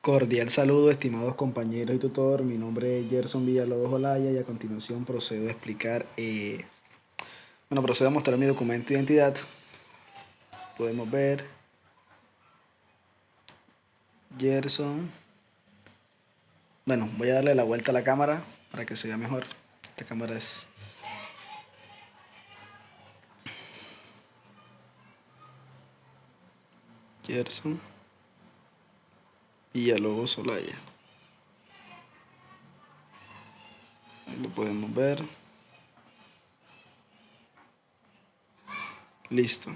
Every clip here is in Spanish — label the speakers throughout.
Speaker 1: Cordial saludo, estimados compañeros y tutor. Mi nombre es Gerson Villalobos Olaya y a continuación procedo a explicar, procedo a mostrar mi documento de identidad. Podemos ver Gerson. Bueno, voy a darle la vuelta a la cámara para que se vea mejor. Esta cámara es Gerson Villalobos Olaya. Ahí lo podemos ver. Listo.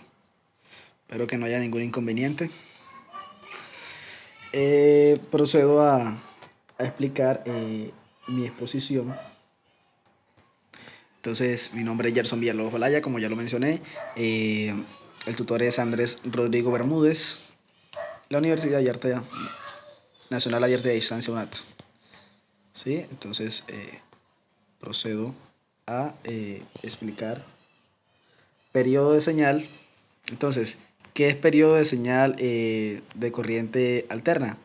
Speaker 1: Espero que no haya ningún inconveniente. Procedo a explicar mi exposición. Entonces, mi nombre es Gerson Villalobos Olaya, como ya lo mencioné. El tutor es Andrés Rodrigo Bermúdez, la Universidad Nacional Abierta de Distancia UNAT. ¿Sí? Entonces, procedo a explicar periodo de señal. Entonces, ¿qué es periodo de señal de corriente alterna?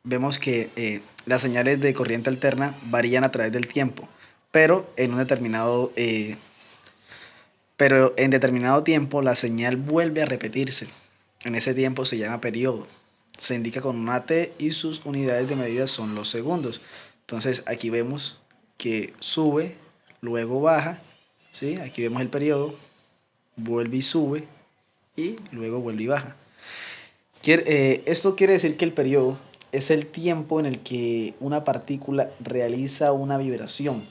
Speaker 1: Vemos que las señales de corriente alterna varían a través del tiempo, pero en determinado tiempo la señal vuelve a repetirse. En ese tiempo se llama periodo. Se indica con una T y sus unidades de medida son los segundos. Entonces aquí vemos que sube, luego baja, ¿sí? Aquí vemos el periodo, vuelve y sube y luego vuelve y baja. Esto quiere decir que el periodo es el tiempo en el que una partícula realiza una vibración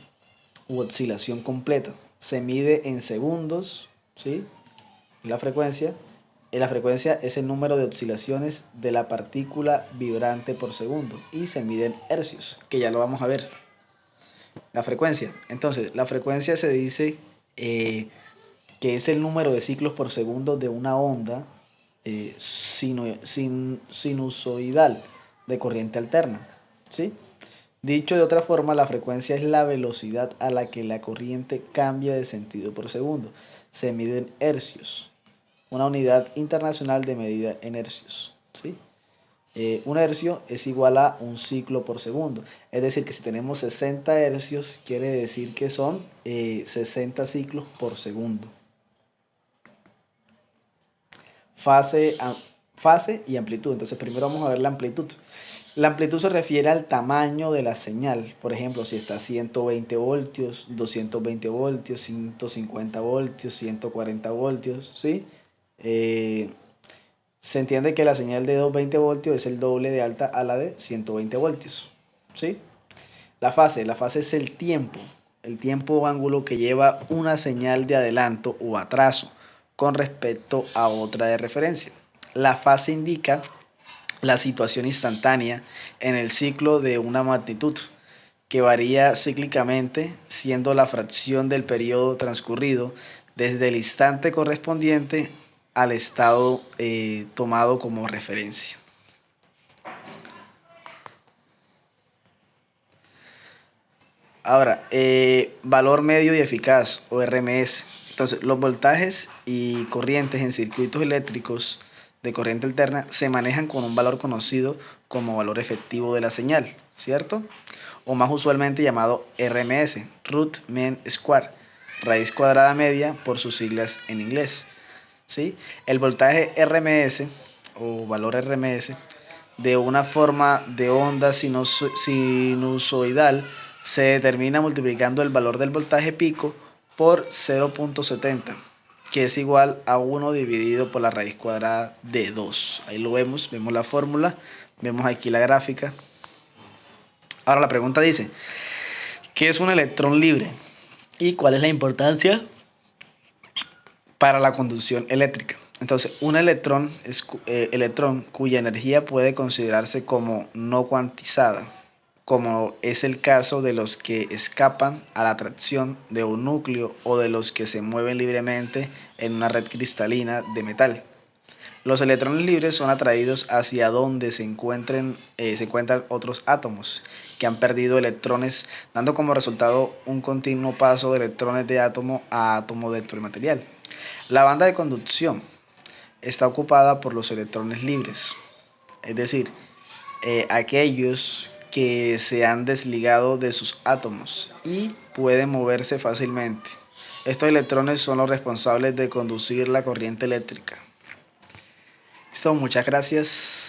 Speaker 1: u oscilación completa. Se mide en segundos, ¿sí? La frecuencia. La frecuencia es el número de oscilaciones de la partícula vibrante por segundo y se mide en hercios, que ya lo vamos a ver. La frecuencia. Entonces, la frecuencia se dice que es el número de ciclos por segundo de una onda sinusoidal de corriente alterna, ¿sí? Dicho de otra forma, la frecuencia es la velocidad a la que la corriente cambia de sentido por segundo. Se mide en hercios, una unidad internacional de medida en hercios, ¿sí? Un hercio es igual a un ciclo por segundo. Es decir, que si tenemos 60 hercios, quiere decir que son 60 ciclos por segundo. Fase, fase y amplitud. Entonces primero vamos a ver la amplitud. La amplitud se refiere al tamaño de la señal. Por ejemplo, si está a 120 voltios, 220 voltios, 150 voltios, 140 voltios, ¿sí? Se entiende que la señal de 220 voltios es el doble de alta a la de 120 voltios, ¿sí? La fase es el tiempo o ángulo que lleva una señal de adelanto o atraso con respecto a otra de referencia. La fase indica la situación instantánea en el ciclo de una magnitud que varía cíclicamente, siendo la fracción del periodo transcurrido desde el instante correspondiente al estado tomado como referencia. Ahora, valor medio y eficaz o RMS. Entonces, los voltajes y corrientes en circuitos eléctricos de corriente alterna se manejan con un valor conocido como valor efectivo de la señal, ¿cierto? O más usualmente llamado RMS, Root Mean Square, raíz cuadrada media por sus siglas en inglés, ¿sí? El voltaje RMS o valor RMS de una forma de onda sinusoidal se determina multiplicando el valor del voltaje pico por 0.70, que es igual a 1 dividido por la raíz cuadrada de 2. Ahí lo vemos la fórmula, vemos aquí la gráfica. Ahora la pregunta dice, ¿qué es un electrón libre? ¿Y cuál es la importancia para la conducción eléctrica? Entonces, un electrón es electrón cuya energía puede considerarse como no cuantizada, como es el caso de los que escapan a la atracción de un núcleo o de los que se mueven libremente en una red cristalina de metal. Los electrones libres son atraídos hacia donde se encuentran otros átomos que han perdido electrones, dando como resultado un continuo paso de electrones de átomo a átomo dentro del material. La banda de conducción está ocupada por los electrones libres, es decir, aquellos que se han desligado de sus átomos y pueden moverse fácilmente. Estos electrones son los responsables de conducir la corriente eléctrica. Listo, muchas gracias.